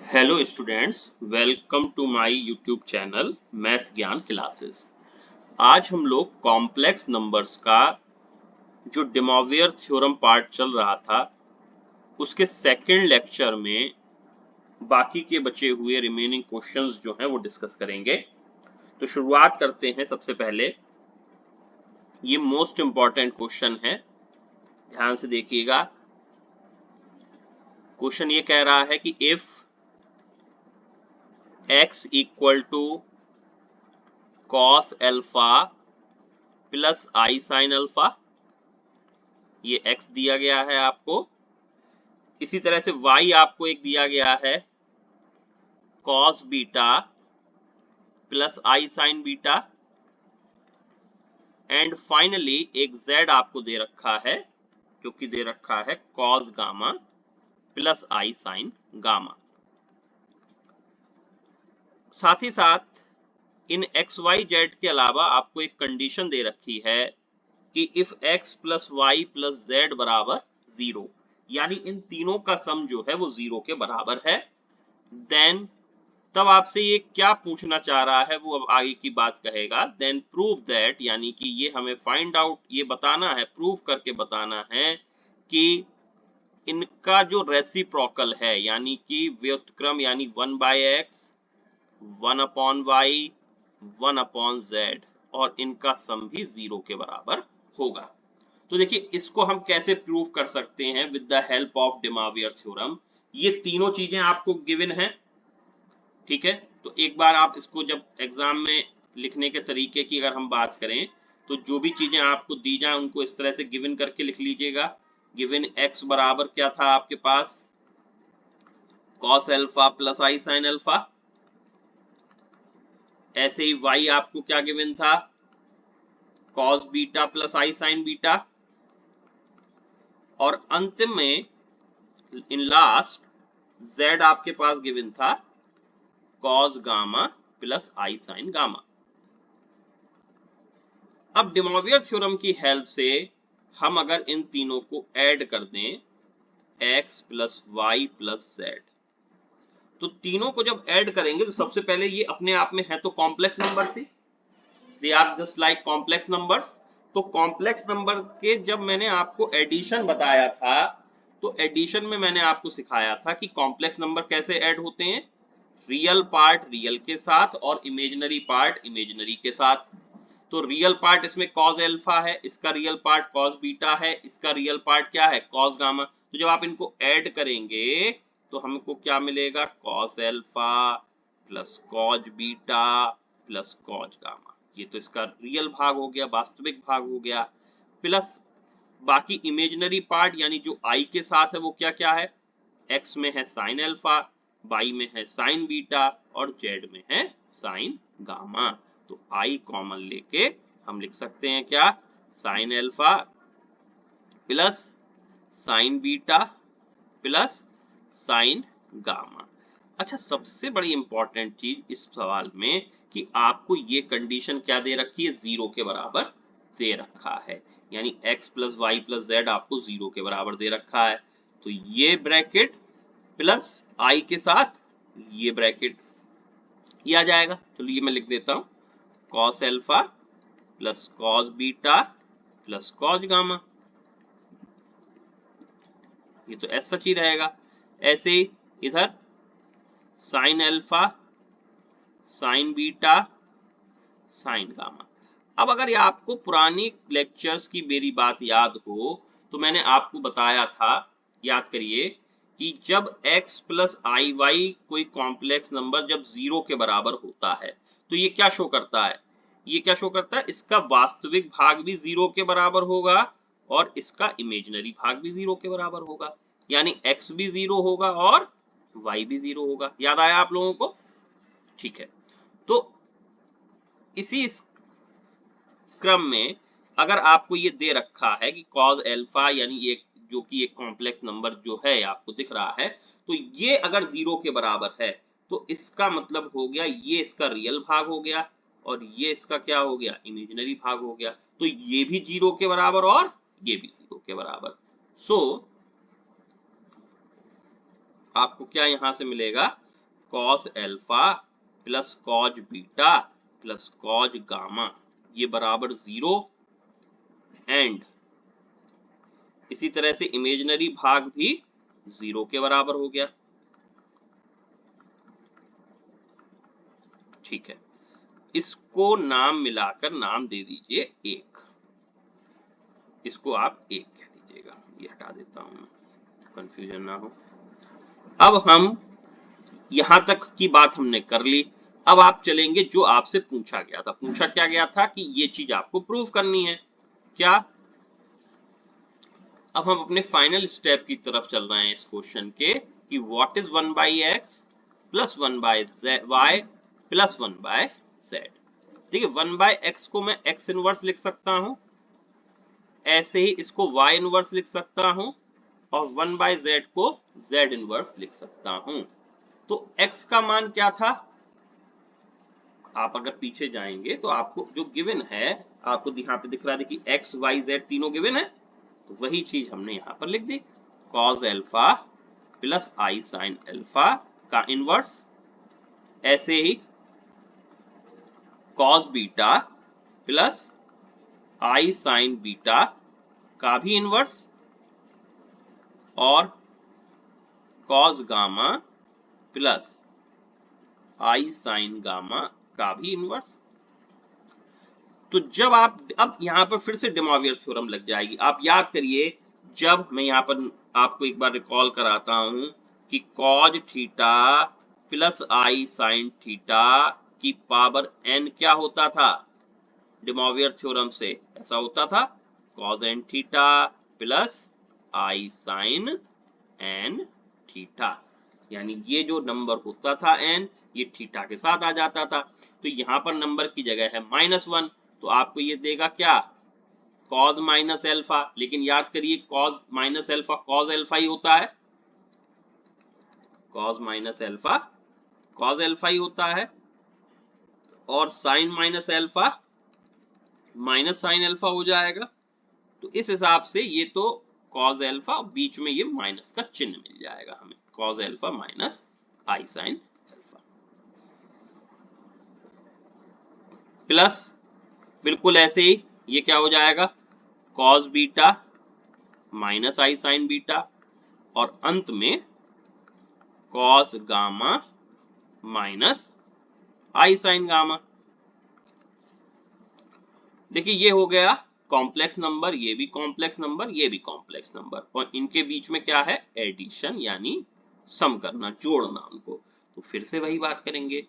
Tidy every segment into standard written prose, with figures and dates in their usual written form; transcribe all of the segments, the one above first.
Hello students, welcome to my YouTube channel math Gyan classes. आज हम लोग कॉम्प्लेक्स नंबर्स का जो डिमोवियर थ्योरम पार्ट चल रहा था उसके सेकंड लेक्चर में बाकी के बचे हुए रिमेनिंग क्वेश्चंस जो हैं वो डिस्कस करेंगे। तो शुरुआत करते हैं। सबसे पहले ये मोस्ट इंपॉर्टेंट क्वेश्चन है, ध्यान से देखिएगा। क्वेश्चन ये कह रहा है कि if x equal to cos alpha plus i sine alpha, ये x दिया गया है आपको। इसी तरह से y आपको एक दिया गया है cos beta plus i sign beta, and finally एक z आपको दे रखा है जो कि दे रखा है cos gamma plus i sign gamma. साथ ही साथ इन एक्स वाई जेड के अलावा आपको एक कंडीशन दे रखी है कि if x plus y plus z बराबर 0, यानी इन तीनों का सम जो है वो 0 के बराबर है, देन तब आपसे ये क्या पूछना चाह रहा है वो अब आगे की बात कहेगा। देन प्रूव दैट, यानी कि ये हमें फाइंड आउट, ये बताना है, प्रूव करके बताना है कि इनका जो रेसिप्रोकल है, यानी कि व्युत्क्रम, यानी 1/x 1/y 1/z, और इनका सम भी 0 के बराबर होगा। तो देखिए इसको हम कैसे प्रूव कर सकते हैं with the help of De Moivre theorem. ये तीनों चीजें आपको गिवन हैं, ठीक है। तो एक बार आप इसको जब एग्जाम में लिखने के तरीके की अगर हम बात करें तो जो भी चीजें आपको दी जाए उनको इस तरह से गिवन करके लिख लीजिएगा। गिवन x बराबर क्या था आपके पास, cos alpha plus i sine alpha. ऐसे ही y आपको क्या गिवन था, cos beta plus i sign beta. और अंतिम में इन लास्ट z आपके पास गिवन था cos gamma plus i sign gamma. अब डिमोवियर थ्योरम की हेल्प से हम अगर इन तीनों को ऐड कर दें, x plus y plus z, तो तीनों को जब ऐड करेंगे तो सबसे पहले ये अपने आप में है तो कॉम्प्लेक्स नंबर ही, they are just like complex numbers. तो कॉम्प्लेक्स नंबर के जब मैंने आपको एडिशन बताया था तो एडिशन में मैंने आपको सिखाया था कि कॉम्प्लेक्स नंबर कैसे ऐड होते हैं, रियल पार्ट रियल के साथ और इमेजिनरी पार्ट इमेजिनरी के साथ। तो रियल पार्ट इसमें cos अल्फा है, इसका रियल पार्ट cos बीटा है, इसका रियल पार्ट क्या है cos गामा। तो जब आप इनको ऐड करेंगे तो हमको क्या मिलेगा, cos alpha plus cos beta plus cos gamma. ये तो इसका रियल भाग हो गया, वास्तविक भाग हो गया। प्लस बाकी इमेजिनरी पार्ट यानी जो i के साथ है वो क्या क्या है, x में है sin अल्फा, y में है sin बीटा और z में है sin गामा। तो i कॉमन लेके हम लिख सकते हैं क्या, sin alpha plus sin beta plus sin gamma. अच्छा, सबसे बड़ी इंपॉर्टेंट चीज इस सवाल में कि आपको ये कंडीशन क्या दे रखी है, 0 के बराबर दे रखा है, यानी x plus y plus z आपको 0 के बराबर दे रखा है। तो ये ब्रैकेट प्लस i के साथ ये ब्रैकेट ये आ जाएगा। चलो ये मैं लिख देता हूं, cos alpha plus cos beta plus cos gamma. ये तो ऐसा सच ही रहेगा। ऐसे ही इधर sin alpha sin beta sin gamma. अब अगर ये आपको पुरानी लेक्चर्स की मेरी बात याद हो तो मैंने आपको बताया था, याद करिए, कि जब x प्लस आई वाई कोई कॉम्प्लेक्स नंबर जब 0 के बराबर होता है तो ये क्या शो करता है, ये क्या शो करता है, इसका वास्तविक भाग भी 0 के बराबर होगा और इसका इमेजिनरी भाग भी 0 के बराबर होगा, यानी x भी 0 होगा और y भी 0 होगा। याद आया आप लोगों को, ठीक है। तो इसी क्रम में अगर आपको ये दे रखा है कि cos अल्फा, यानी ये जो कि एक कॉम्प्लेक्स नंबर जो है आपको दिख रहा है, तो ये अगर 0 के बराबर है तो इसका मतलब हो गया ये इसका रियल भाग हो गया और ये इसका क्या हो गया, इमेजिनरी भाग हो गया। तो ये भी 0 के बराबर और ये भी 0 के बराबर। सो आपको क्या यहां से मिलेगा, cos alpha plus cos beta plus cos gamma ये बराबर 0 एंड इसी तरह से इमेजिनरी भाग भी 0 के बराबर हो गया। ठीक है, इसको नाम मिलाकर नाम दे दीजिए 1, इसको आप 1 कह दीजिएगा। ये हटा देता हूं मैं, कंफ्यूजन ना हो। अब हम यहां तक की बात हमने कर ली। अब आप चलेंगे जो आपसे पूछा गया था। पूछा क्या गया था कि ये चीज आपको प्रूव करनी है क्या। अब हम अपने फाइनल स्टेप की तरफ चल रहे हैं इस क्वेश्चन के कि what is 1/x plus 1/y plus 1/z। देखिए 1/x को मैं x इनवर्स लिख सकता हूं, ऐसे ही इसको y इनवर्स लिख सकता हूं और 1/z को z इनवर्स लिख सकता हूं। तो x का मान क्या था, आप अगर पीछे जाएंगे तो आपको जो गिवन है, आपको यहाँ पे दिख रहा है, देखिए x y z तीनों गिवन है, तो वही चीज हमने यहाँ पर लिख दी। cos alpha plus i sine alpha का इनवर्स, ऐसे ही cos beta plus i sign beta का भी इनवर्स और cos gamma plus i sign gamma का भी इनवर्स। तो जब आप अब यहां पर फिर से डेमोवियर थ्योरम लग जाएगी। आप याद करिए, जब मैं यहां पर आपको एक बार रिकॉल कराता हूं कि cos theta plus i sine theta की पावर n क्या होता था डेमोवियर थ्योरम से, ऐसा होता था cos n theta plus i sign n theta, यानी ये जो नंबर होता था n, ये थीटा के साथ आ जाता था। तो यहां पर नंबर की जगह है -1, तो आपको ये देगा क्या, cos माइनस एल्फा। लेकिन याद करिए cos minus alpha cos alpha ही होता है, cos minus alpha cos alpha ही होता है, और sin minus alpha minus sine alpha हो जाएगा। तो इस हिसाब से ये तो cos एल्फा, बीच में ये माइनस का चिन्ह मिल जाएगा हमें, cos alpha minus i sine alpha plus बिल्कुल ऐसे ही ये क्या हो जाएगा, cos beta minus i sign beta और अंत में cos gamma minus i sign gamma. देखिए ये हो गया कॉम्प्लेक्स नंबर, ये भी कॉम्प्लेक्स नंबर, ये भी कॉम्प्लेक्स नंबर, और इनके बीच में क्या है, एडिशन यानी सम करना, जोड़ना उनको। तो फिर से वही बात करेंगे,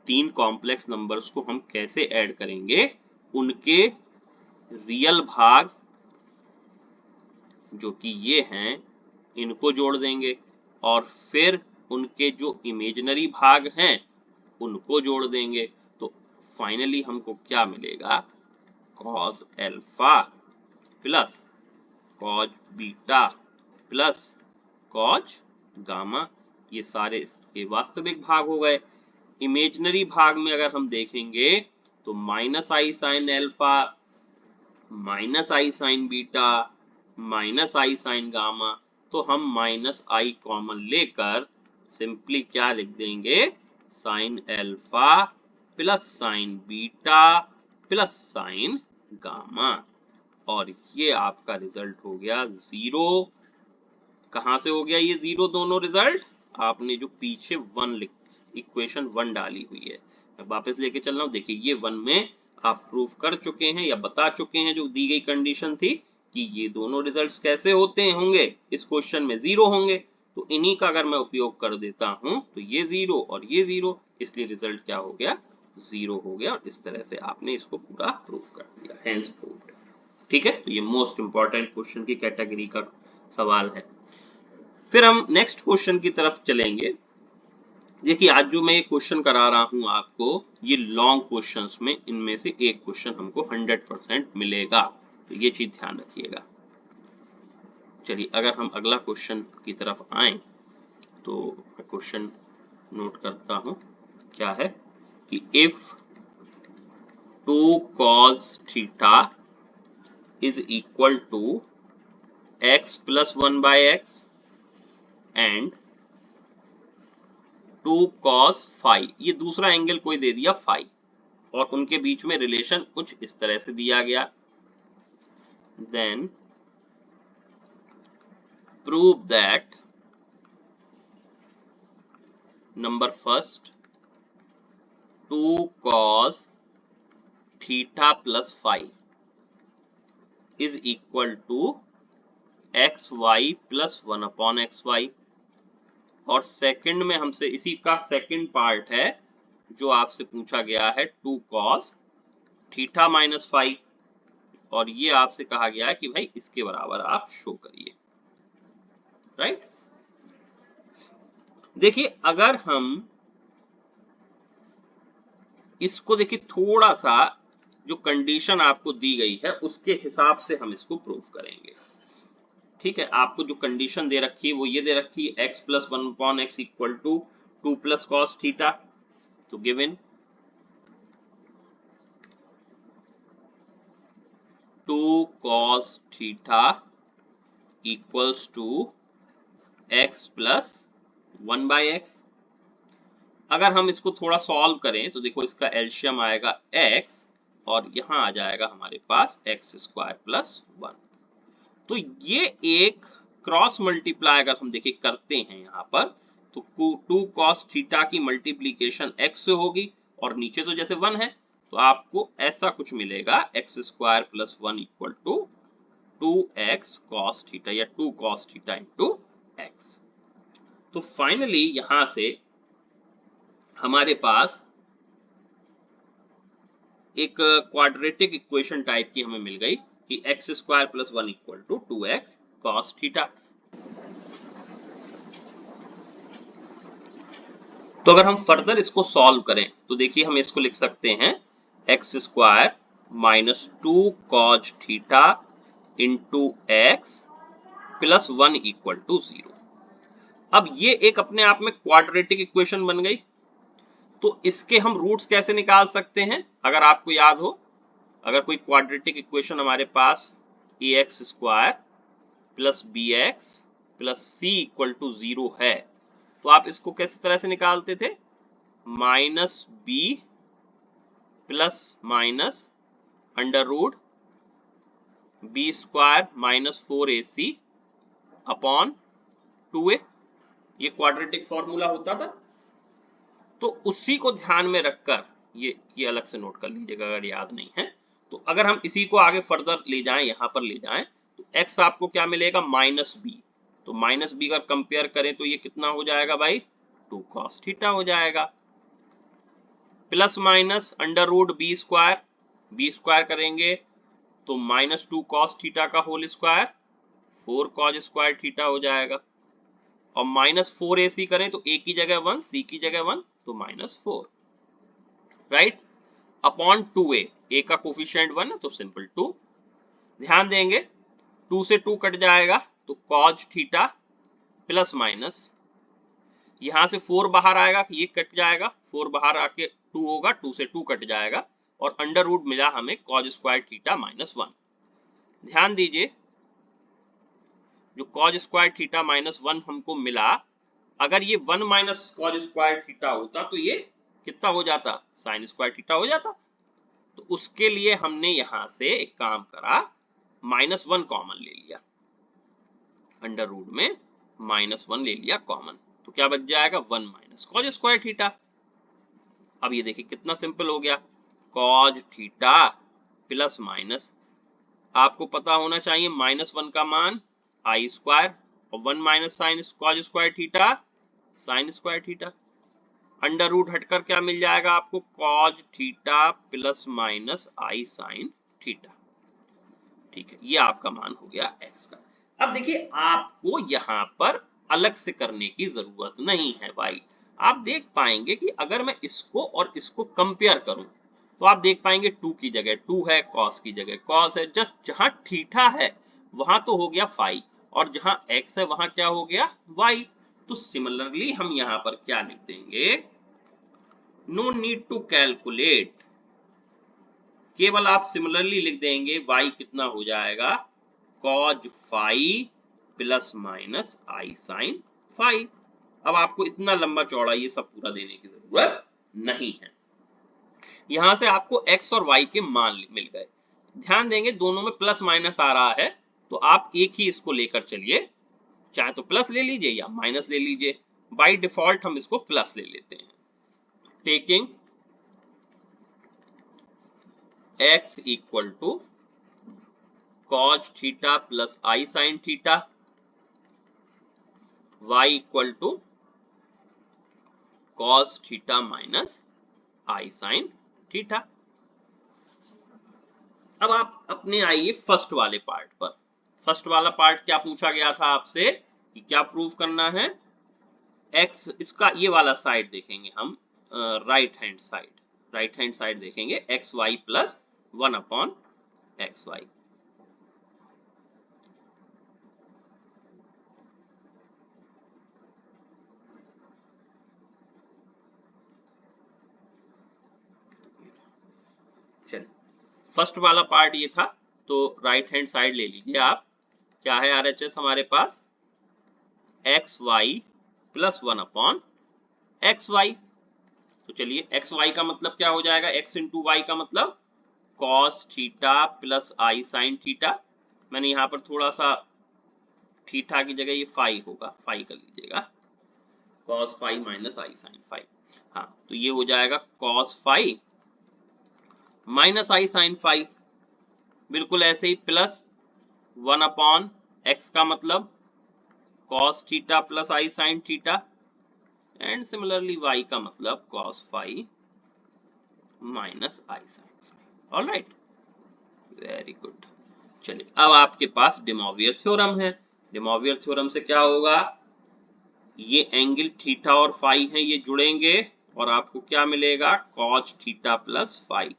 तीन कॉम्प्लेक्स नंबर्स को हम कैसे ऐड करेंगे, उनके रियल भाग जो कि ये हैं इनको जोड़ देंगे और फिर उनके जो इमेजिनरी भाग हैं उनको जोड़ देंगे। तो फाइनली हमको क्या मिलेगा, cos alpha plus cos beta plus cos gamma, ये सारे इसके वास्तविक भाग हो गए। इमेजिनरी भाग में अगर हम देखेंगे तो minus i sine alpha minus i sign beta minus i sign gamma, तो हम माइनस आई कॉमन लेकर सिंपली क्या लिख देंगे, sine alpha plus sign beta plus sign gamma, और ये आपका रिजल्ट हो गया 0। कहां से हो गया ये 0 दोनों रिजल्ट, आपने जो पीछे 1 लिख इक्वेशन 1 डाली हुई है, मैं वापस लेके चल रहा हूं। देखिए ये 1 में आप प्रूफ कर चुके हैं या बता चुके हैं, जो दी गई कंडीशन थी कि ये दोनों रिजल्ट्स कैसे होते होंगे, इस क्वेश्चन में 0 होंगे। तो इन्हीं का अगर मैं उपयोग कर देता हूं तो ये 0 और ये 0, इसलिए रिजल्ट क्या हो गया, 0 हो गया, और इस तरह से आपने इसको पूरा प्रूफ कर दिया, हेंस प्रूव्ड। ठीक है, तो ये मोस्ट इंपॉर्टेंट क्वेश्चन की कैटेगरी का सवाल है। फिर हम नेक्स्ट क्वेश्चन की तरफ चलेंगे। देखिए आज जो मैं ये क्वेश्चन करा रहा हूं आपको, ये लॉन्ग क्वेश्चंस में इनमें से एक क्वेश्चन हमको 100% मिलेगा, तो ये चीज ध्यान रखिएगा। चलिए अगर हम अगला क्वेश्चन की तरफ आए तो मैं क्वेश्चन नोट करता हूं, क्या है कि if 2 cos theta is equal to x plus 1/x and 2 cos phi, ये दूसरा एंगल कोई दे दिया फाई और उनके बीच में रिलेशन कुछ इस तरह से दिया गया। Then prove that number first 2 cos theta plus phi is equal to x y plus 1 upon x y. और सेकंड में हमसे इसी का सेकंड पार्ट है जो आपसे पूछा गया है 2 cos थीटा माइनस फाई, और ये आपसे कहा गया है कि भाई इसके बराबर आप शो करिए। राइट, देखिए अगर हम इसको देखिए थोड़ा सा जो कंडीशन आपको दी गई है उसके हिसाब से हम इसको प्रूव करेंगे। ठीक है, आपको जो कंडीशन दे रखी है वो ये दे रखी है x plus 1 upon x equal to 2 plus cos theta. तो given 2 cos theta equals to x plus 1 by x. अगर हम इसको थोड़ा सॉल्व करें तो देखो इसका एलशियम आएगा x और यहां आ जाएगा हमारे पास एक्स स्क्वायर प्लस 1। तो ये एक क्रॉस मल्टीप्लाई अगर हम देखिए करते हैं यहाँ पर तो 2 cos थीटा की मल्टीप्लीकेशन x से होगी और नीचे तो जैसे 1 है तो आपको ऐसा कुछ मिलेगा x square plus 1 equal to 2x cos theta या 2 cos थीटा इंटू एक्स। तो फाइनली यहां से हमारे पास एक क्वाड्रेटिक इक्वेशन टाइप की हमें मिल गई कि x square plus 1 equal to 2x cos theta. तो अगर हम फर्दर इसको सॉल्व करें तो देखिए हम इसको लिख सकते हैं x square minus 2 cos theta into x plus 1 equal to 0। अब ये एक अपने आप में क्वाड्रेटिक इक्वेशन बन गई। तो इसके हम रूट्स कैसे निकाल सकते हैं अगर आपको याद हो, अगर कोई क्वाड्रेटिक इक्वेशन हमारे पास a x square plus b x plus c equal to 0 है तो आप इसको किस तरह से निकालते थे, minus b plus minus under root b square minus 4ac upon 2a, ये क्वाड्रेटिक फॉर्मूला होता था। तो उसी को ध्यान में रखकर ये अलग से नोट कर लीजिएगा अगर याद नहीं है तो। अगर हम इसी को आगे फर्दर ले जाएं, यहां पर ले जाएं तो x आपको क्या मिलेगा माइनस बी। तो माइनस बी अगर कंपेयर करें तो ये कितना हो जाएगा भाई 2 cos थीटा हो जाएगा, plus minus under root b square करेंगे तो माइनस 2 cos थीटा का whole square 4 cos square theta हो जाएगा, और माइनस 4ac करें तो a की जगह 1 c की जगह 1 तो minus 4, right, upon 2a, a का कोफिशिएंट 1 तो सिंपल 2। ध्यान देंगे 2 से 2 कट जाएगा तो cos थीटा प्लस माइनस यहां से 4 बाहर आएगा, ये कट जाएगा, 4 बाहर आके 2 होगा, 2 से 2 कट जाएगा और अंडर रूट मिला हमें cos स्क्वायर थीटा माइनस 1। ध्यान दीजिए जो cos स्क्वायर थीटा माइनस 1 हमको मिला, अगर ये 1 माइनस cos स्क्वायर थीटा होता तो ये कितना हो जाता, साइन स्क्वायर थीटा हो जाता। तो उसके लिए हमने यहां से एक काम करा, माइनस 1 कॉमन ले लिया, अंडर रूट में माइनस 1 ले लिया कॉमन, तो क्या बच जाएगा 1 माइनस cos स्क्वायर थीटा। अब ये देखिए कितना सिंपल हो गया, cos थीटा प्लस माइनस, आपको पता होना चाहिए माइनस 1 का मान आई स्क्वायर और 1 minus sine cos square theta sine square theta, under root हटकर क्या मिल जाएगा आपको cos theta plus minus i sine theta. ठीक है, ये आपका मान हो गया x का। अब देखिए आपको यहां पर अलग से करने की जरूरत नहीं है भाई, आप देख पाएंगे कि अगर मैं इसको और इसको कंपेयर करूं तो आप देख पाएंगे 2 की जगह 2 है, cos की जगह cos है, जस्ट जहां थीटा है वहां तो हो गया फाई और जहां x है वहां क्या हो गया y। तो सिमिलरली हम यहां पर क्या लिख देंगे, नो नीड टू कैलकुलेट, केवल आप सिमिलरली लिख देंगे y कितना हो जाएगा cos phi plus minus i sine phi. अब आपको इतना लंबा चौड़ा ये सब पूरा देने की जरूरत नहीं है। यहां से आपको x और y के मान मिल गए। ध्यान देंगे दोनों में प्लस माइनस आ रहा है, तो आप एक ही इसको लेकर चलिए, चाहे तो प्लस ले लीजिए या माइनस ले लीजिए। बाय डिफॉल्ट हम इसको प्लस ले लेते हैं। Taking x equal to cos theta plus i sine theta, y equal to cos theta minus i sine theta. अब आप अपने आइए फर्स्ट वाले पार्ट पर। फर्स्ट वाला पार्ट क्या पूछा गया था आपसे कि क्या प्रूव करना है? x, इसका ये वाला साइड देखेंगे हम, राइट हैंड साइड देखेंगे x y plus 1 upon x y. चलिए फर्स्ट वाला पार्ट ये था, तो राइट हैंड साइड ले लीजिए आप। क्या है RHS हमारे पास? X y plus 1 upon x y. तो चलिए एक्स वाई का मतलब क्या हो जाएगा? एक्स इंटू वाई का मतलब cos theta plus i sine theta. मैंने यहाँ पर थोड़ा सा थीटा की जगह ये फाई होगा, फाई कर लीजिएगा, cos phi minus i sine phi. हाँ, तो ये हो जाएगा cos phi minus i sine phi. बिल्कुल ऐसे ही प्लस 1 अपॉन एक्स का मतलब cos theta plus i sine theta, and similarly y का मतलब cos phi minus i sine phi. Alright, very good. चलिए अब आपके पास डिमोवियर थ्योरम है। डिमोवियर थ्योरम से क्या होगा? ये एंगल थीटा और फाई हैं, ये जुड़ेंगे और आपको क्या मिलेगा? cos theta plus phi.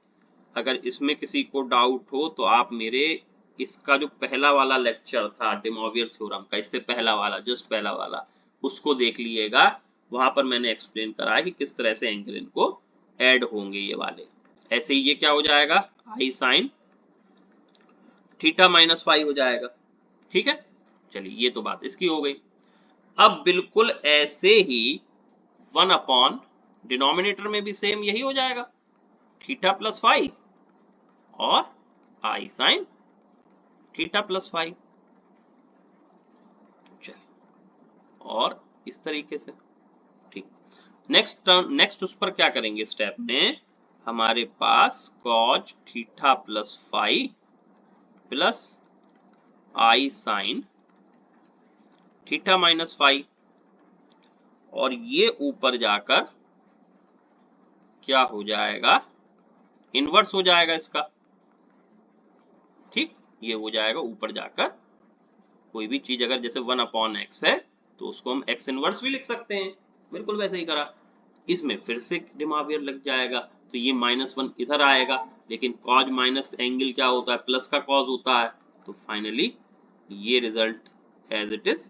अगर इसमें किसी को डाउट हो तो आप मेरे इसका जो पहला वाला लेक्चर था डिमोवियर थ्योरम का, इससे पहला वाला, जस्ट पहला वाला, उसको देख लीजिएगा। वहां पर मैंने एक्सप्लेन करा है कि किस तरह से एंगल इनको ऐड होंगे ये वाले। ऐसे ही ये क्या हो जाएगा? आई साइन थीटा माइनस फाई हो जाएगा। ठीक है, चलिए ये तो बात इसकी हो गई। अब बिल्कुल ऐसे ही 1 अपॉन डिनोमिनेटर में भी सेम यही हो जाएगा, थीटा प्लस फाई और आई साइन थीटा प्लस फाई। और इस तरीके से। ठीक, नेक्स्ट उस पर क्या करेंगे स्टेप में? हमारे पास cos theta plus phi plus i sine theta minus phi, और ये ऊपर जाकर क्या हो जाएगा? इनवर्स हो जाएगा इसका। ठीक, ये हो जाएगा ऊपर जाकर, कोई भी चीज अगर जैसे 1 अपॉन एक्स है तो उसको हम एक्स इनवर्स भी लिख सकते हैं, बिल्कुल वैसे ही करा। इसमें फिर से डिमोवियर लग जाएगा, तो ये -1 इधर आएगा, लेकिन कॉज माइनस एंगल क्या होता है? प्लस का कॉज होता है। तो फाइनली ये result as it is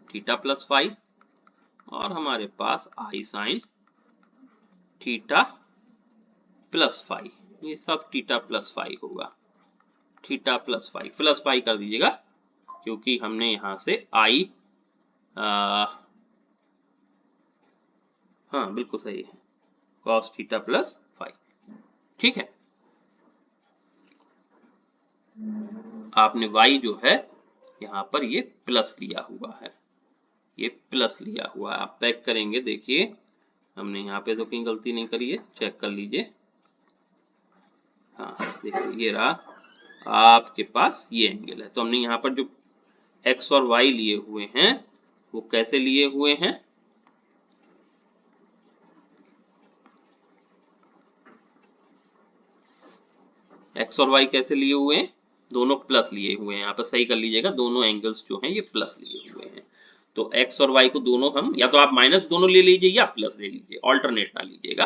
theta plus phi, और हमारे पास i sine theta plus phi, ये सब थीटा प्लस फाई होगा। थीटा प्लस फाई कर दीजिएगा, क्योंकि हमने यहां से आई, हाँ बिल्कुल सही है, cos थीटा प्लस फाई। ठीक है, आपने y जो है यहाँ पर ये प्लस लिया हुआ है, ये प्लस लिया हुआ है। आप चेक करेंगे, देखिए हमने यहाँ पे तो कहीं गलती नहीं करी है, चेक कर लीजिए। हाँ देखिए ये रहा आपके पास ये एंगल है। तो हमने यहाँ पर जो x और y लिए हुए हैं वो कैसे लिए हुए हैं? x और y कैसे लिए हुए हैं? दोनों प्लस लिए हुए हैं। यहाँ पर सही कर लीजिएगा, दोनों एंगल्स जो हैं ये प्लस लिए हुए हैं। तो x और y को दोनों हम, या तो आप माइनस दोनों ले लीजिए या प्लस ले लीजिए, ऑल्टरनेट ना लीजिएगा।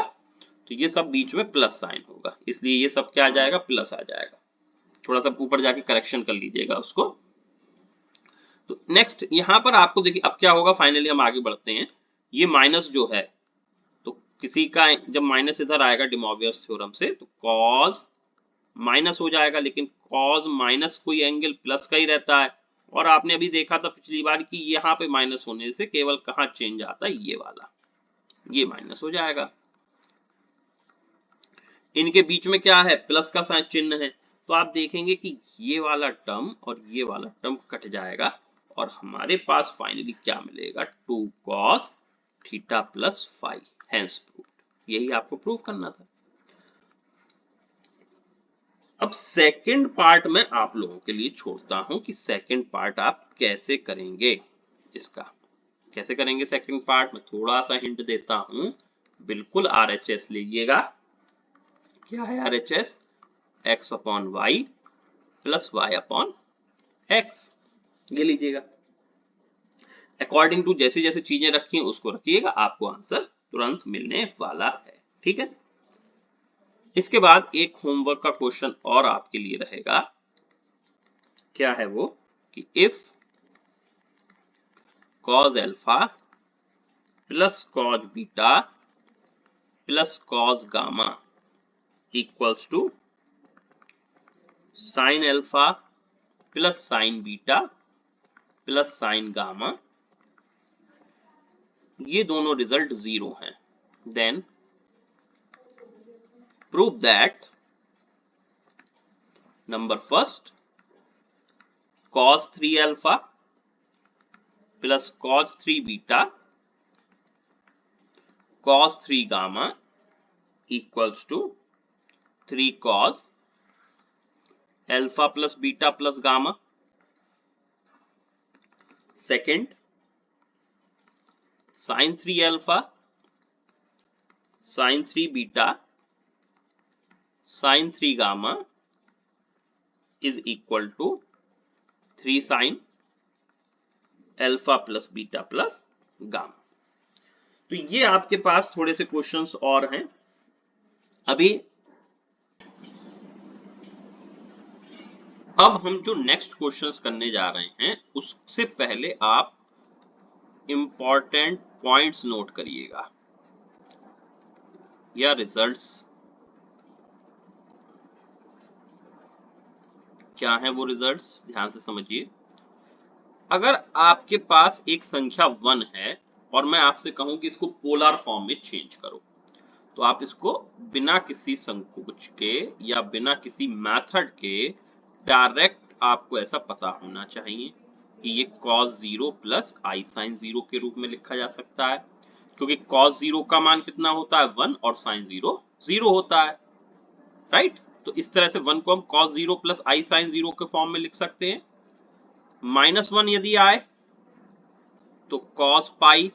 तो ये सब बीच में प्लस साइन होगा, इसलिए ये सब क्या आ जाएगा? प्लस आ जाएगा। थोड़ा सा ऊपर जाके करेक्शन कर लीजिएगा उसको। तो नेक्स्ट यहाँ पर आपको देखिए अब क्या होगा, फाइनली हम आगे बढ़ते हैं। ये माइनस जो है, तो किसी का जब माइनस इधर आएगा डिमोवियस थ्योरम से, तो कॉज माइनस हो जाएगा, लेकिन कॉज माइनस कोई एंगल प्लस का ही रहता है, और आपने अभी देखा था पिछली बार कि यहाँ पे माइनस होने से केवल कहाँ चेंज आता है, ये वाला, ये माइनस हो जाएगा। इनके बीच में क्या है, प्लस का साइन चिन्ह है, तो आप देखेंगे कि ये वाला टर्म और ये वाला टर्म कट जाएगा और हमारे पास फाइनली क्या मिलेगा, 2 cos theta plus five, hence proved. यही आपको प्रूव करना था। अब सेकंड पार्ट में आप लोगों के लिए छोड़ता हूं कि सेकंड पार्ट आप कैसे करेंगे। इसका कैसे करेंगे सेकंड पार्ट में थोड़ा सा हिंट देता हूं, बिल्कुल आरएचएस लीजिएगा। क्या है RHS, x upon y plus y upon x, ये लीजिएगा। अकॉर्डिंग टू जैसे जैसे चीजें रखी हैं उसको रखिएगा, आपको आंसर तुरंत मिलने वाला है। ठीक है, इसके बाद एक होमवर्क का क्वेश्चन और आपके लिए रहेगा। क्या है वो कि if cos alpha plus cos beta plus cos gamma equals to sin alpha plus sin beta plus sin gamma, ये दोनों रिजल्ट 0 हैं, then prove that number first cos 3 alpha plus cos 3 beta cos 3 gamma equals to 3 cos alpha plus beta plus gamma. Second sin 3 alpha sin 3 beta sin 3 gamma is equal to 3 sin alpha plus beta plus gamma. तो ये आपके पास थोड़े से questions और हैं। अभी अब हम जो नेक्स्ट क्वेश्चंस करने जा रहे हैं उससे पहले आप इंपॉर्टेंट पॉइंट्स नोट करिएगा या रिजल्ट्स क्या है, वो रिजल्ट्स ध्यान से समझिए। अगर आपके पास एक संख्या 1 है और मैं आपसे कहूं कि इसको पोलर फॉर्म में चेंज करो, तो आप इसको बिना किसी संकोच के या बिना किसी मेथड के डायरेक्ट आपको ऐसा पता होना चाहिए कि ये cos 0 प्लस आई साइन 0 के रूप में लिखा जा सकता है, क्योंकि cos 0 का मान कितना होता है 1 और sin 0 0 होता है, राइट। तो इस तरह से 1 को हम cos 0 प्लस आई साइन 0 के फॉर्म में लिख सकते हैं। -1 यदि आए तो cos pi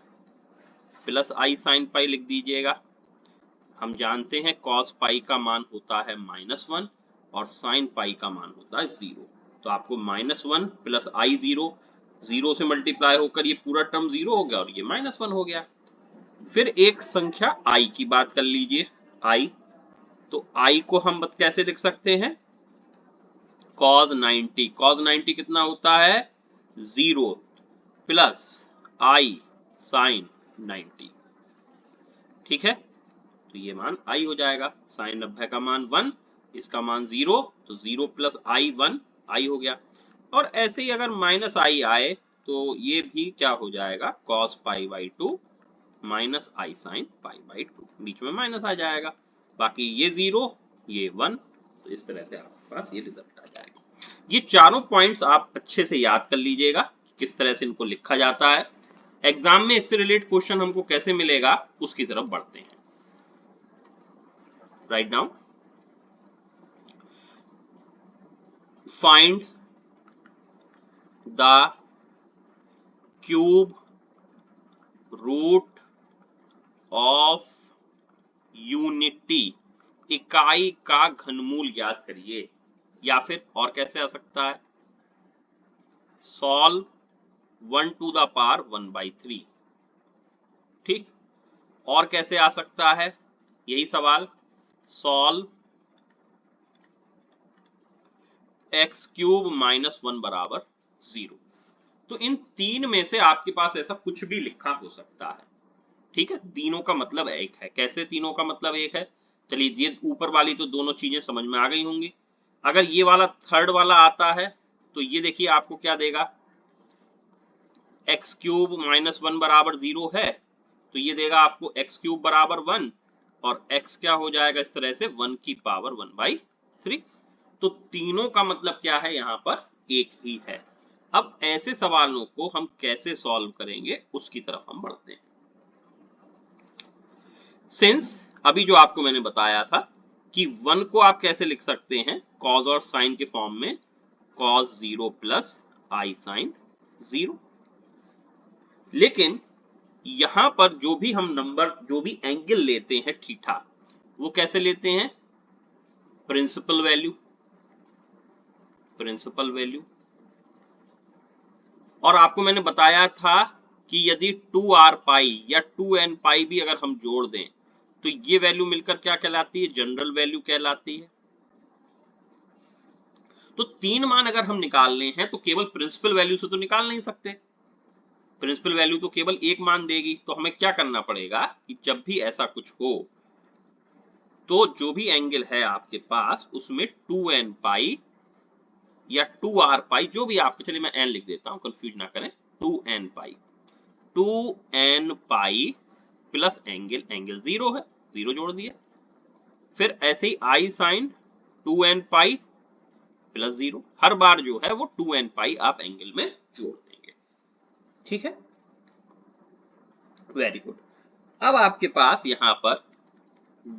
plus i sine pi लिख दीजिएगा। हम जानते हैं cos पाई का मान होता है -1 और sin पाई का मान होता है 0, तो आपको -1 प्लस आई 0 से मल्टीप्लाई होकर ये पूरा टर्म 0 हो गया और ये -1 हो गया। फिर एक संख्या i की बात कर लीजिए, i, तो i को हम कैसे लिख सकते हैं, cos 90 कितना होता है 0 प्लस i sin 90, ठीक है। तो ये मान i हो जाएगा, sin 90 का मान 1, इसका मान 0, तो 0 प्लस आई 1 i हो गया। और ऐसे ही अगर माइनस i आए तो ये भी क्या हो जाएगा, cos pi by 2 minus i sine pi by 2, बीच में माइनस आ जाएगा, बाकी ये 0 ये 1, तो इस तरह से आपके पास ये रिजल्ट आ जाएगा। ये चारों पॉइंट्स आप अच्छे से याद कर लीजिएगा किस तरह से इनको लिखा जाता है। एग्जाम में इससे रिलेटेड क्वेश्चन हमको कैसे मिलेगा उसकी तरफ बढ़ते हैं। Right down, find the cube root of unity, इकाई का घनमूल ज्ञात करिए, या फिर और कैसे आ सकता है, सॉल्व 1 टू द पावर 1/3, ठीक। और कैसे आ सकता है यही सवाल, सॉल्व x क्यूब -1 बराबर 0। तो इन तीन में से आपके पास ऐसा कुछ भी लिखा हो सकता है, ठीक है। तीनों का मतलब एक है, कैसे तीनों का मतलब एक है, चलिए ये ऊपर वाली तो दोनों चीजें समझ में आ गई होंगी। अगर ये वाला थर्ड वाला आता है तो ये देखिए आपको क्या देगा, एक्स क्यूब माइनस 1 बराबर 0 है, तो ये देगा आपको एक्स क्यूब बराबर 1 और x क्या हो जाएगा इस तरह से 1 की पावर 1/3। तो तीनों का मतलब क्या है, यहाँ पर एक ही है। अब ऐसे सवालों को हम कैसे सॉल्व करेंगे उसकी तरफ हम बढ़ते हैं। सिंस अभी जो आपको मैंने बताया था कि 1 को आप कैसे लिख सकते हैं, कॉस और साइन के फॉर्म में, कॉस 0 प्लस आई साइन 0। लेकिन यहां पर जो भी हम नंबर, जो भी एंगल लेते हैं थीटा, वो कैसे लेते हैं, प्रिंसिपल वैल्यू, प्रिंसिपल वैल्यू। और आपको मैंने बताया था कि यदि 2r पाई या 2n पाई भी अगर हम जोड़ दें तो ये वैल्यू मिलकर क्या कहलाती है, जनरल वैल्यू कहलाती है। तो 3 मान अगर हम निकालने हैं तो केवल प्रिंसिपल वैल्यू से तो निकाल नहीं सकते, प्रिंसिपल वैल्यू तो केवल एक मान देगी। तो हमें क्या करना पड़ेगा कि जब भी ऐसा कुछ हो तो जो भी एंगल है आपके पास उसमें 2n पाई या 2r पाई, जो भी आपको, चलिए मैं n लिख देता हूं, कंफ्यूज ना करें, 2n पाई, 2n pi plus angle, angle 0 है, 0 जोड़ दिया। फिर ऐसे ही आई साइन 2n पाई प्लस 0, हर बार जो है वो 2n पाई आप एंगल में जोड़ देंगे। ठीक है, वेरी गुड। अब आपके पास यहां पर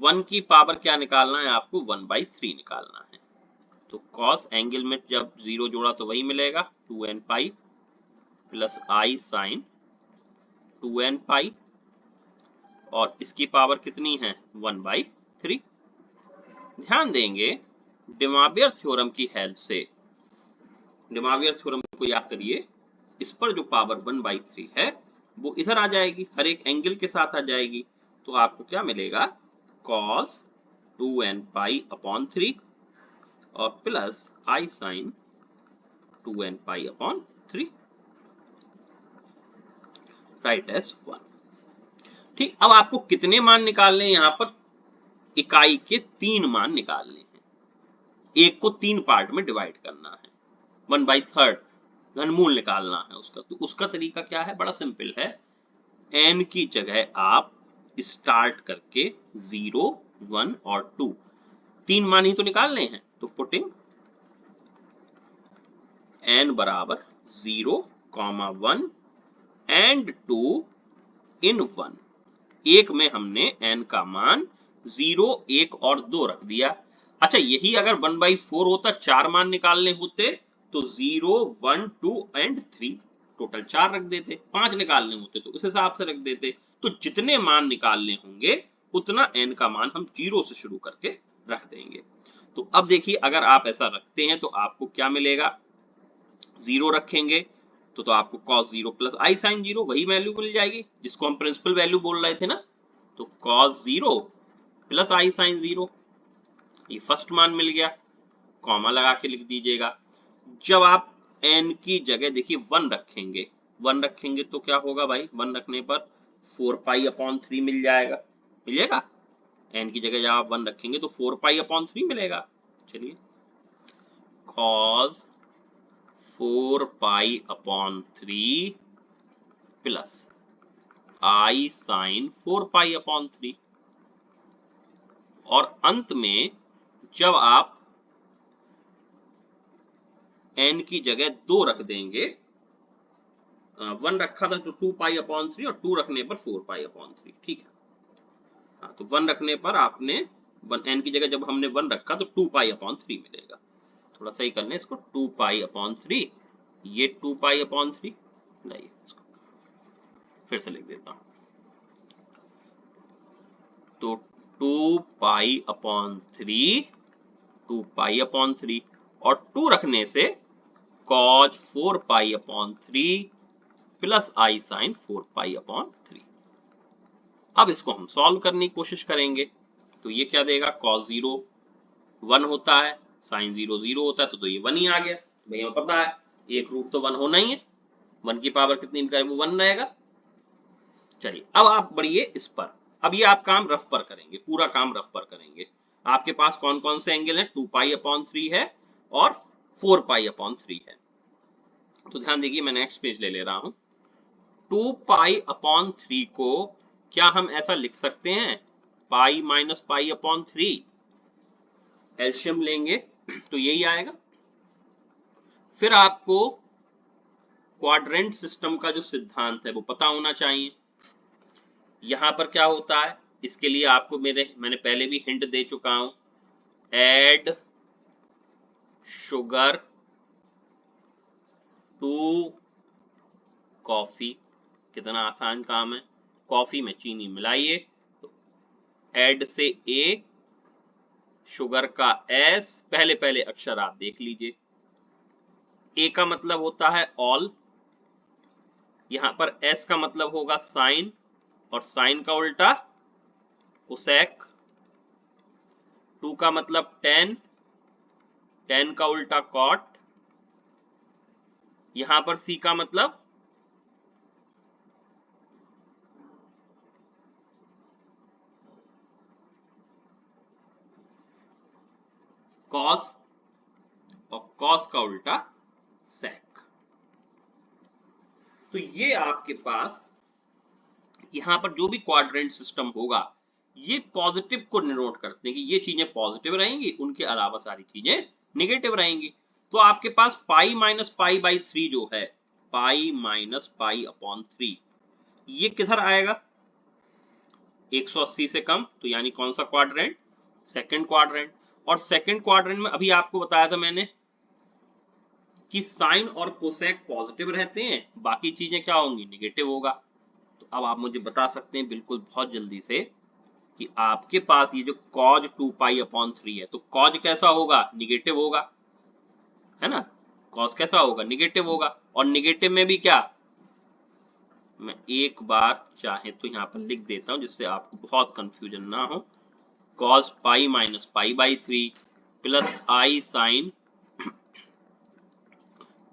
1 की पावर क्या निकालना है, आपको 1/3 निकालना है। तो कॉस एंगल में जब 0 जोड़ा तो वही मिलेगा, 2n pi plus i sine 2n पाई, और इसकी पावर कितनी है, 1/3। ध्यान देंगे डिमावियर थ्योरम की हेल्प से, डिमावियर थ्योरम को याद करिए, इस पर जो पावर 1/3 है वो इधर आ जाएगी, हर एक एंगल के साथ आ जाएगी। तो आपको क्या मिलेगा, cos 2n पाई अपॉन 3 और plus i sine 2n pi upon 3, right as 1। ठीक, अब आपको कितने मान निकालने हैं, यहां पर इकाई के 3 मान निकालने हैं। एक को 3 पार्ट में डिवाइड करना है, 1/3 घनमूल निकालना है उसका। तो उसका तरीका क्या है, बड़ा सिंपल है। n की जगह आप स्टार्ट करके 0, 1 और 2, 3 मान ही तो निकालने हैं। तो पुटिंग n बराबर 0, 1 एंड 2 इन 1। एक में हमने n का मान 0, 1 और 2 रख दिया। अच्छा, यही अगर 1/4 होता, 4 मान निकालने होते तो 0, 1, 2 एंड 3, टोटल 4 रख देते। 5 निकालने होते तो उस हिसाब से रख देते। तो जितने मान निकालने होंगे उतना n का मान हम 0 से शुरू करके रख देंगे। तो अब देखिए, अगर आप ऐसा रखते हैं तो आपको क्या मिलेगा, 0 रखेंगे तो आपको cos 0 प्लस आई साइन 0, वही वैल्यू मिल जाएगी जिसको हम प्रिंसिपल वैल्यू बोल रहे थे ना। तो cos 0 प्लस आई साइन 0, ये फर्स्ट मान मिल गया, कॉमा लगा के लिख दीजिएगा। जब आप n की जगह देखिए 1 रखेंगे, 1 रखेंगे तो क्या होगा भाई, 1 रखने पर 4 पाई अपॉन 3 मिल जाएगा, मिलेगा। n की जगह जब आप 1 रखेंगे तो 4 पाई अपॉन 3 मिलेगा। चलिए, cos 4 pi upon 3 plus i sign 4 pi upon 3, और अंत में जब आप n की जगह 2 रख देंगे, 1 रखा था तो 2 पाई अपॉन 3 और 2 रखने पर 4 पाई अपॉन 3। ठीक है, हाँ, तो 1 रखने पर आपने n की जगह जब हमने 1 रखा तो 2 पाई अपॉन 3 मिलेगा। थोड़ा सही कर लें इसको, 2 पाई अपॉन 3, ये 2 पाई अपॉन 3, लाइए इसको फिर से लिख देता हूं। तो 2 पाई अपॉन 3, 2 पाई अपॉन 3 और 2 रखने से cos 4 pi upon 3 plus i sign 4 pi upon 3। अब इसको हम सॉल्व करने की कोशिश करेंगे। तो ये क्या देगा, cos 0 1 होता है, sin 0 0 होता है, तो ये 1 ही आ गया। भाई हमें पता है एक रूट तो 1 होना ही है, 1 की पावर कितनी निकाले वो 1 रहेगा। चलिए, अब आप बढ़िए इस पर। अब ये आप काम रफ पर करेंगे, पूरा काम रफ पर करेंगे। आपके पास कौन कौन से एंगल हैं, 2 पाई अपॉन 3 है और 4 पाई अपॉन 3 है। तो ध्यान देखिए, मैं नेक्स्ट पेज ले ले रहा हूं। 2π/3 को क्या हम ऐसा लिख सकते हैं, pi minus pi upon 3? LCM लेंगे तो यही आएगा। फिर आपको क्वाड्रेंट सिस्टम का जो सिद्धांत है वो पता होना चाहिए। यहां पर क्या होता है, इसके लिए आपको मैंने पहले भी हिंट दे चुका हूं, ऐड शुगर टू कॉफी। कितना आसान काम है, कॉफी में चीनी मिलाइए, तो ऐड से ए, शुगर का एस, पहले पहले अक्षर आप देख लीजिए। ए का मतलब होता है ऑल, यहां पर एस का मतलब होगा साइन, और साइन का उल्टा कोसेक। 2 का मतलब 10, 10 का उल्टा कॉट। यहां पर सी का मतलब कॉस, और कॉस का उल्टा सेक। तो ये आपके पास यहां पर जो भी क्वाड्रेंट सिस्टम होगा, ये पॉजिटिव को डिनोट करते हैं कि ये चीजें पॉजिटिव रहेंगी, उनके अलावा सारी चीजें निगेटिव रहेंगी। तो आपके पास पाई माइनस पाई बाई 3 जो है, पाई माइनस पाई अपॉन 3, ये किधर आएगा, 180 से कम, तो यानी कौन सा क्वाड्रेंट, सेकंड क्वाड्रेंट। और सेकंड क्वाड्रेंट में अभी आपको बताया था मैंने कि साइन और कोसेक पॉजिटिव रहते हैं, बाकी चीजें क्या होंगी, निगेटिव होगा। तो अब आप मुझे बता सकते हैं बिल्कुल बहुत जल्दी से कि आपके पास ये जो cos 2π/3 है, तो cos कैसा होगा, निगेटिव होगा, है ना, cos कैसा होगा, निगेटिव होगा। और निगेटिव में भी क्या, मैं एक बार चाहे तो यहां पर लिख देता हूं जिससे आपको बहुत कंफ्यूजन ना हो, cos pi minus pi by 3 plus i sine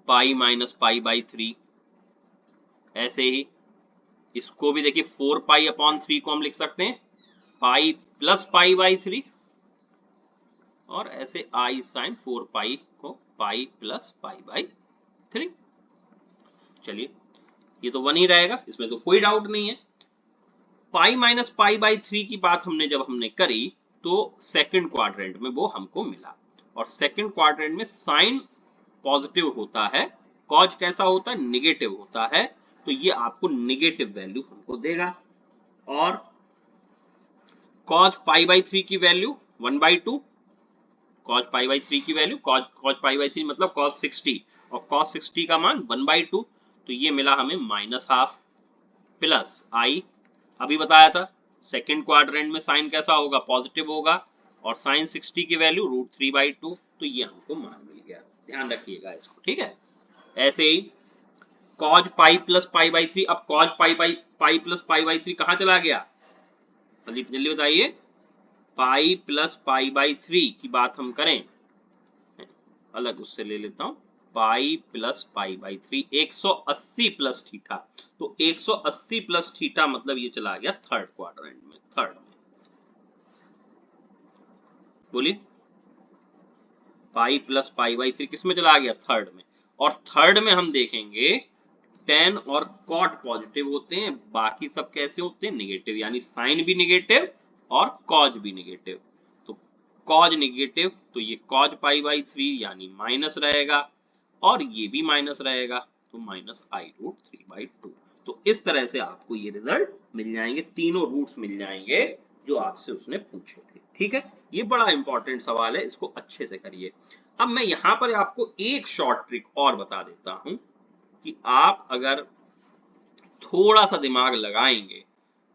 pi minus pi by 3। ऐसे ही इसको भी देखिए 4π/3 को हम लिख सकते हैं पाई प्लस पाई बाई 3, और ऐसे आई साइन 4π को पाई प्लस पाई बाई 3। चलिए ये तो 1 ही रहेगा, इसमें तो कोई डाउट नहीं है। पाई माइनस पाई बाई 3 की बात जब हमने करी तो सेकंड क्वाड्रेंट में वो हमको मिला, और सेकंड क्वाड्रेंट में साइन पॉजिटिव होता है, कॉज कैसा होता है, निगेटिव होता है, तो ये आपको निगेटिव वैल्यू हमको देगा। और कॉज पाई बाई 3 की वैल्यू 1/2, कॉज पाई बाई 3 की वैल्यू कॉज पाई बाई 3 मतलब कॉज 60, और कॉज 60 का मान 1/2, तो ये मिला हमें -½ प्लस आई, अभी बताया था सेकंड क्वाड्रेंट में साइन कैसा होगा, पॉजिटिव होगा, और साइन 60 की वैल्यू √3/2, तो ये हमको मान मिल गया। ध्यान रखिएगा इसको, ठीक है। ऐसे ही cos pi plus pi by 3, अब cos pi plus pi by 3 कहां चला गया, जल्दी जल्दी बताइए। पाई प्लस पाई बाई 3 की बात हम करें, अलग उससे ले लेता हूं, पाई plus pi by 3 180 plus theta, तो 180 प्लस थीटा मतलब ये चला गया थर्ड क्वाड्रेंट में, थर्ड में, बोलिए पाई प्लस पाई बाई 3 किस में चला गया, थर्ड में। और थर्ड में हम देखेंगे टेन और कॉट पॉजिटिव होते हैं, बाकी सब कैसे होते हैं, निगेटिव, यानी साइन भी निगेटिव और कॉज भी निगेटिव। तो कॉज निगेटिव, तो ये कॉज पाई बाई 3 यानी माइनस रहेगा, और ये भी माइनस रहेगा, तो -i√3/2। तो इस तरह से आपको ये रिजल्ट मिल जाएंगे, तीनों रूट्स मिल जाएंगे जो आपसे उसने पूछे थे, ठीक है। ये बड़ा इंपॉर्टेंट सवाल है, इसको अच्छे से करिए। अब मैं यहां पर आपको एक शॉर्ट ट्रिक और बता देता हूं कि आप अगर थोड़ा सा दिमाग लगाएंगे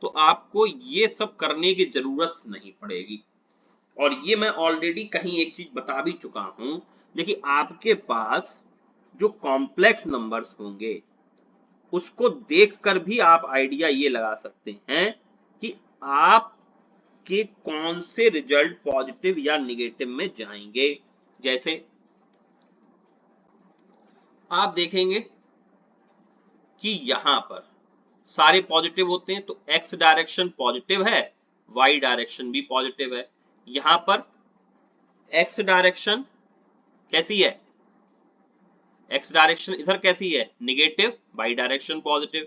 तो आपको ये सब करने की जरूरत नहीं पड़ेगी। और ये मैं ऑलरेडी कहीं एक चीज बता भी चुका हूं, देखिए आपके पास जो कॉम्प्लेक्स नंबर्स होंगे उसको देखकर भी आप आइडिया ये लगा सकते हैं कि आप के कौन से रिजल्ट पॉजिटिव या निगेटिव में जाएंगे। जैसे आप देखेंगे कि यहां पर सारे पॉजिटिव होते हैं, तो एक्स डायरेक्शन पॉजिटिव है, वाई डायरेक्शन भी पॉजिटिव है। यहां पर एक्स डायरेक्शन कैसी है, एक्स डायरेक्शन इधर कैसी है, निगेटिव, वाई डायरेक्शन पॉजिटिव।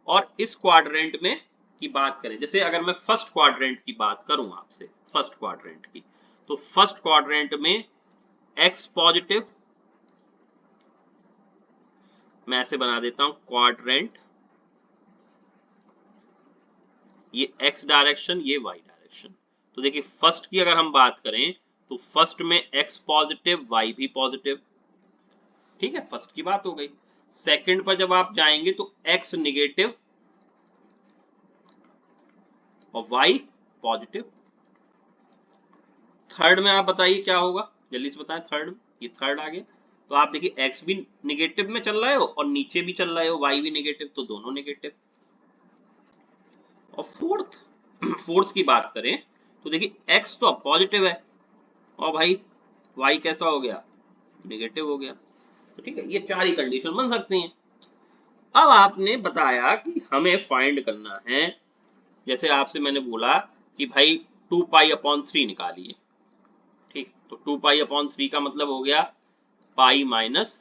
और इस क्वाड्रेंट में की बात करें, जैसे अगर मैं फर्स्ट क्वाड्रेंट की बात करूं आपसे, फर्स्ट क्वाड्रेंट की, तो फर्स्ट क्वाड्रेंट में x पॉजिटिव, मैं ऐसे बना देता हूं क्वाड्रेंट, ये x डायरेक्शन, ये y डायरेक्शन। तो देखिए फर्स्ट की अगर हम बात करें तो फर्स्ट में x पॉजिटिव, y भी पॉजिटिव, ठीक है, फर्स्ट की बात हो गई। सेकंड पर जब आप जाएंगे तो x निगेटिव और y पॉजिटिव। थर्ड में आप बताइए क्या होगा, जल्दी से बताएं। थर्ड, ये थर्ड आ गया, तो आप देखिए x भी निगेटिव में चल रहे हो और नीचे भी चल रहे हो y भी निगेटिव, तो दोनों निगेटिव। और फोर्थ, फोर्थ की बात करें तो देखिए x तो पॉजिटिव है और भाई y कैसा हो गया, निगेटिव हो गया। तो ठीक है, ये चार ही कंडीशन बन सकती हैं। अब आपने बताया कि हमें फाइंड करना है, जैसे आपसे मैंने बोला कि भाई 2π/3 निकालिए, ठीक, तो 2π/3 का मतलब हो गया पाई माइनस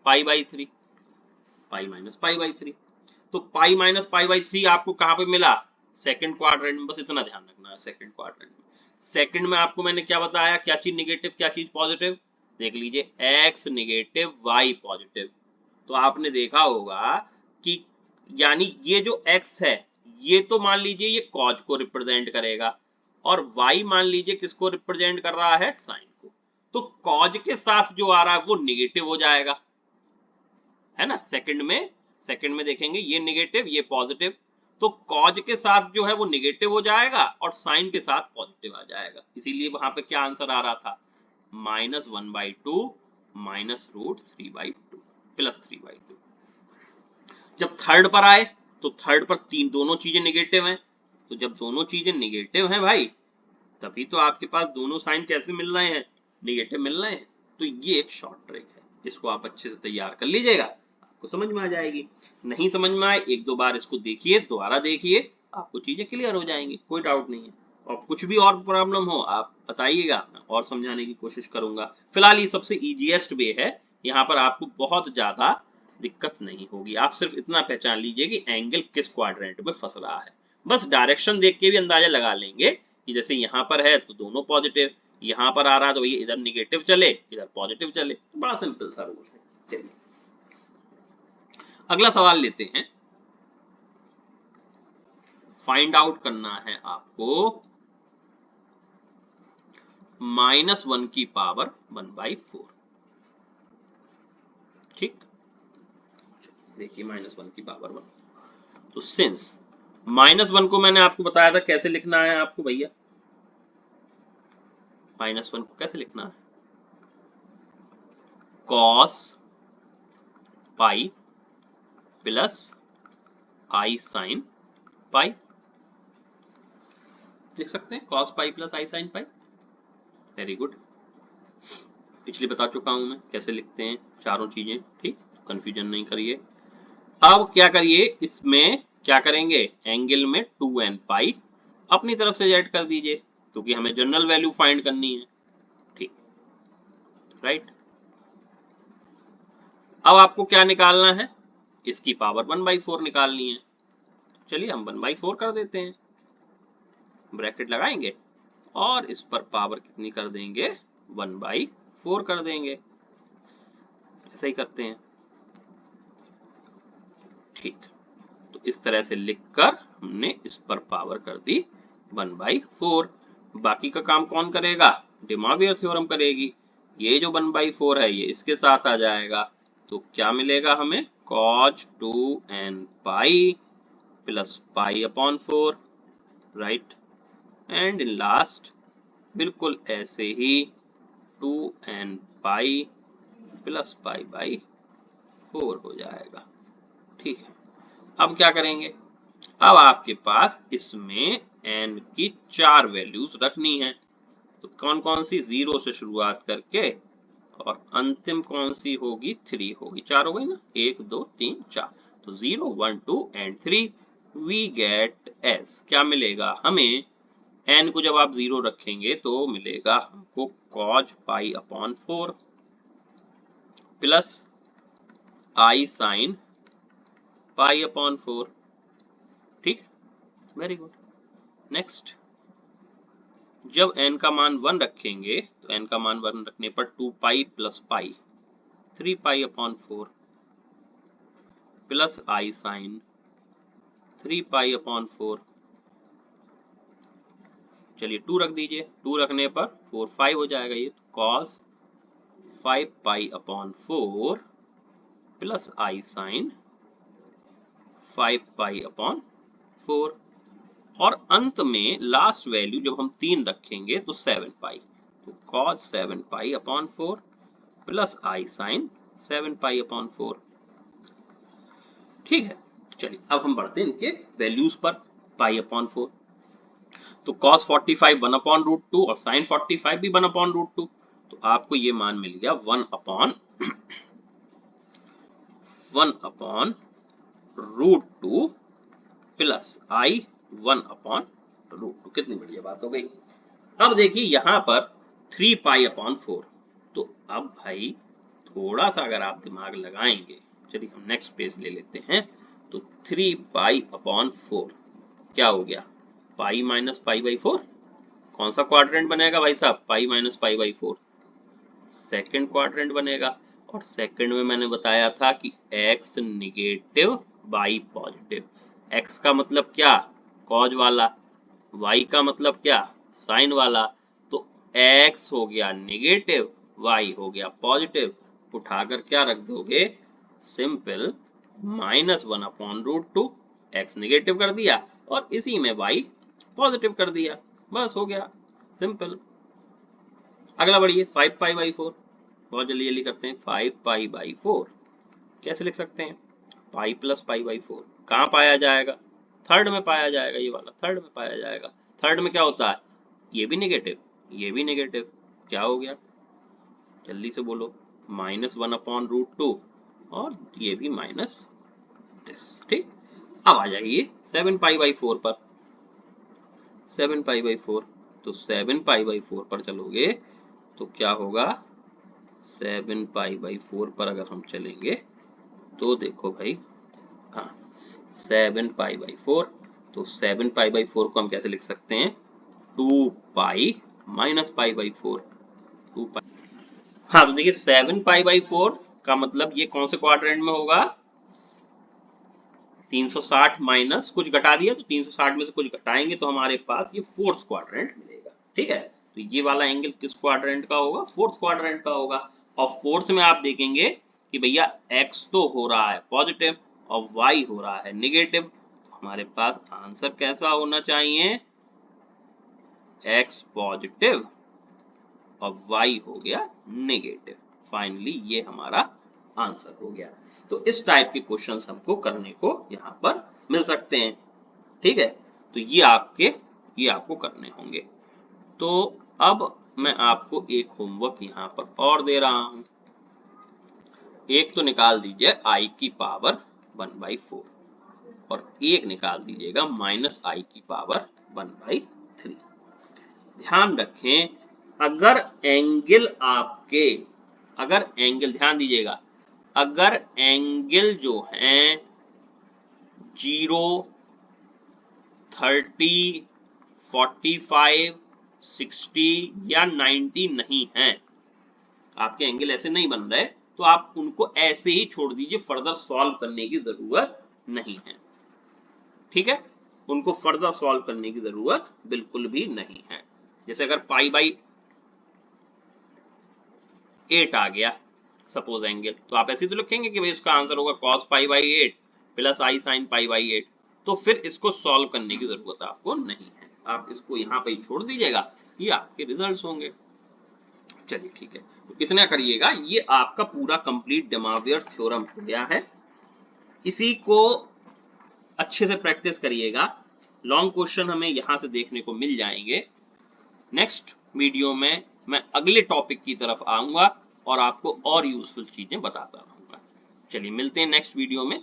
π/3, पाई माइनस π/3। तो पाई माइनस π/3 आपको कहां पे मिला, सेकंड क्वाड्रेंट में, बस इतना ध्यान रखना है, सेकंड क्वाड्रेंट में। सेकंड में आपको मैंने क्या बताया, क्या चीज निगेटिव क्या चीज पॉजिटिव, देख लीजिए x निगेटिव y पॉजिटिव। तो आपने देखा होगा कि यानी ये जो x है ये तो मान लीजिए ये कॉज को रिप्रेजेंट करेगा और y मान लीजिए किसको रिप्रेजेंट कर रहा है, साइन को। तो कॉज के साथ जो आ रहा है वो निगेटिव हो जाएगा, है ना। सेकंड में देखेंगे ये निगेटिव ये पॉजिटिव, तो कॉज के साथ जो है वो निगेटिव हो जाएगा और साइन के साथ पॉजिटिव आ जाएगा। इसीलिए वहां पे क्या आंसर आ रहा था, -1/2 -√3/2 +3/2। जब थर्ड पर आए तो थर्ड पर तीन दोनों चीजें निगेटिव हैं, तो जब दोनों चीजें निगेटिव हैं भाई, तभी तो आपके पास दोनों साइन कैसे मिल रहे हैं, निगेटिव मिल रहे हैं। तो ये एक शॉर्ट ट्रिक है, इसको आप अच्छे से तैयार कर लीजिएगा, आपको समझ में आ जाएगी। नहीं समझ में आए एक दो बार इसको देखिए, दोबारा देखिए, आपको चीजें क्लियर हो जाएंगी, कोई डाउट नहीं है। और कुछ भी और प्रॉब्लम हो आप बताइएगा, मैं और समझाने की कोशिश करूंगा। फिलहाल ये सबसे इजीएस्ट वे है, यहाँ पर आपको बहुत ज्यादा दिक्कत नहीं होगी। आप सिर्फ इतना पहचान लीजिए कि एंगल किस क्वाड्रेंट में फंस रहा है, बस डायरेक्शन देख के भी अंदाजा लगा लेंगे कि जैसे यहाँ पर है तो दोनों पॉजिटिव, यहाँ पर आ रहा है तो ये इधर निगेटिव चले इधर पॉजिटिव चले, तो बड़ा सिंपल सा रूल है। चलिए अगला सवाल लेते हैं। फाइंड आउट करना है आपको -1 की पावर 1/4, ठीक। देखिए -1 की पावर 1, तो सिंस -1 को मैंने आपको बताया था कैसे लिखना है आपको भैया, -1 को कैसे लिखना है, cos pi plus i sin पाई, लिख सकते हैं cos pi plus i sin pi. Very good, पिछली बता चुका हूं मैं कैसे लिखते हैं चारों चीजें, ठीक, कंफ्यूजन नहीं करिए। अब क्या करिए, इसमें क्या करेंगे, एंगल में 2n पाई अपनी तरफ से ऐड कर दीजिए, क्योंकि हमें जनरल वैल्यू फाइंड करनी है, ठीक, राइट। अब आपको क्या निकालना है, इसकी पावर 1/4 निकालनी है। चलिए हम 1/4 कर देते हैं, ब्रैकेट लगाएंगे और इस पर पावर कितनी कर देंगे, 1/4 कर देंगे, ऐसा ही करते हैं, ठीक। तो इस तरह से लिखकर हमने इस पर पावर कर दी 1/4। बाकी का काम कौन करेगा, डे मॉर्बियर थ्योरम करेगी। ये जो 1/4 है ये इसके साथ आ जाएगा, तो क्या मिलेगा हमें, cos 2n pi plus π/4, right. And in last बिल्कुल ऐसे ही 2n पाई प्लस π/4 हो जाएगा, ठीक है। अब क्या करेंगे, अब आपके पास इसमें n की 4 वैल्यूज रखनी है, तो कौन कौन सी, 0 से शुरुआत करके और अंतिम कौन सी होगी, 3 होगी, 4 हो गई ना, 1 2 3 4, तो 0 1 2 एंड 3 वी गेट एस, क्या मिलेगा हमें, n को जब आप 0 रखेंगे तो मिलेगा हमको cos π/4 प्लस i sin π/4, ठीक, वेरी गुड। नेक्स्ट, जब n का मान 1 रखेंगे तो n का मान 1 रखने पर 2 pi plus pi 3 pi upon 4 plus i sine 3 pi upon 4, चलिए 2 रख दीजिए, 2 रखने पर 4 5 हो जाएगा, ये cos 5 pi upon 4 plus i sign 5 pi upon 4, और अंत में लास्ट वैल्यू जब हम 3 रखेंगे तो 7 पाई, तो cos 7 pi upon 4 plus i sign 7 pi upon 4। ठीक है, चलिए अब हम बढ़ते हैं इनके वैल्यूज पर। पाई अपॉन 4, तो cos 45 1 अपॉन रूट 2 और sin 45 भी 1 अपॉन रूट 2, तो आपको ये मान मिल गया 1 अपॉन रूट 2 प्लस आई 1 अपॉन रूट 2। कितनी बढ़िया बात हो गई। अब देखिए यहां पर 3 पाई अपॉन 4, तो अब भाई थोड़ा सा अगर आप दिमाग लगाएंगे, चलिए हम नेक्स्ट पेज ले लेते हैं, तो 3 पाई अपॉन 4 क्या हो गया, पाई माइनस पाई बाई 4। कौन सा क्वाड्रेंट बनेगा भाई साहब, pi minus pi by 4, second quadrant बनेगा। और सेकंड में मैंने बताया था कि x negative y positive. x का मतलब क्या, कॉज वाला, y का मतलब क्या, साइन वाला, तो x हो गया निगेटिव, y हो गया पॉजिटिव, उठाकर क्या रख दोगे, simple -1 upon root 2, x negative कर दिया और इसी में y पॉजिटिव कर दिया, बस हो गया सिंपल। अगला बढ़िए, 5 पाई बाई 4, बहुत जल्दी जल्दी करते हैं। 5 पाई बाई 4 कैसे लिख सकते हैं, पाई प्लस पाई बाई 4, कहाँ पाया जाएगा, थर्ड में पाया जाएगा, ये वाला थर्ड में पाया जाएगा। थर्ड में क्या होता है, ये भी नेगेटिव, ये भी नेगेटिव, क्या हो गया, जल्दी से बोलो, -1 अपॉन रूट 2 और ये भी माइनस दिस। ठीक, अब आ जाइए 7 पाई बाई 4 पर, 7 पाई बाई 4, तो 7 पाई बाई 4 पर चलोगे तो क्या होगा, 7 पाई बाई 4 पर अगर हम चलेंगे तो देखो भाई, हाँ 7 पाई बाई 4, तो 7 पाई बाई 4 को हम कैसे लिख सकते हैं, 2 पाई माइनस पाई बाई 4, 2 पाई। हाँ तो देखिए 7 पाई बाई 4 का मतलब ये कौन से क्वाड्रेंट में होगा, 360 माइनस कुछ घटा दिया, तो 360 में से कुछ घटाएंगे तो हमारे पास ये फोर्थ क्वाड्रेंट मिलेगा। ठीक है, तो ये वाला एंगल किस क्वाड्रेंट का होगा, फोर्थ क्वाड्रेंट का होगा। और फोर्थ में आप देखेंगे कि भैया x तो हो रहा है पॉजिटिव और y हो रहा है नेगेटिव, तो हमारे पास आंसर कैसा होना चाहिए, x पॉजिटिव और y हो गया नेगेटिव। फाइनली ये हमारा आंसर हो गया। तो इस टाइप के क्वेश्चंस हमको करने को यहाँ पर मिल सकते हैं। ठीक है, तो ये आपको करने होंगे। तो अब मैं आपको एक होमवर्क यहाँ पर और दे रहा हूं, एक तो निकाल दीजिए i की पावर 1/4 और एक निकाल दीजिएगा -i की पावर 1/3। ध्यान रखें, अगर एंगल ध्यान दीजिएगा, अगर एंगल जो है 0, 30, 45, 60 या 90 नहीं है, आपके एंगल ऐसे नहीं बन रहे, तो आप उनको ऐसे ही छोड़ दीजिए, फर्दर सॉल्व करने की जरूरत नहीं है। ठीक है, उनको फर्दर सॉल्व करने की जरूरत बिल्कुल भी नहीं है। जैसे अगर पाई बाई 8 आ गया सपोज एंगल, तो आप ऐसे तो लिखेंगे कि भाई इसका आंसर होगा cos pi by 8 plus i sine pi by 8, तो फिर इसको सॉल्व करने की जरूरत आपको नहीं है, आप इसको यहाँ पे ही छोड़ दीजिएगा, ये आपके रिजल्ट्स होंगे। चलिए ठीक है, तो इतना करिएगा, ये आपका पूरा कंप्लीट de Moivre थ्योरम हो गया है। इसी को अच्छे से प्रैक्टिस करिएगा, लॉन्ग क्वेश्चन हमें यहाँ से देखने को मिल जाएंगे। नेक्स्ट वीडियो में मैं अगले टॉपिक की तरफ आऊंगा और आपको और यूजफुल चीजें बताता रहूंगा। चलिए मिलते हैं नेक्स्ट वीडियो में।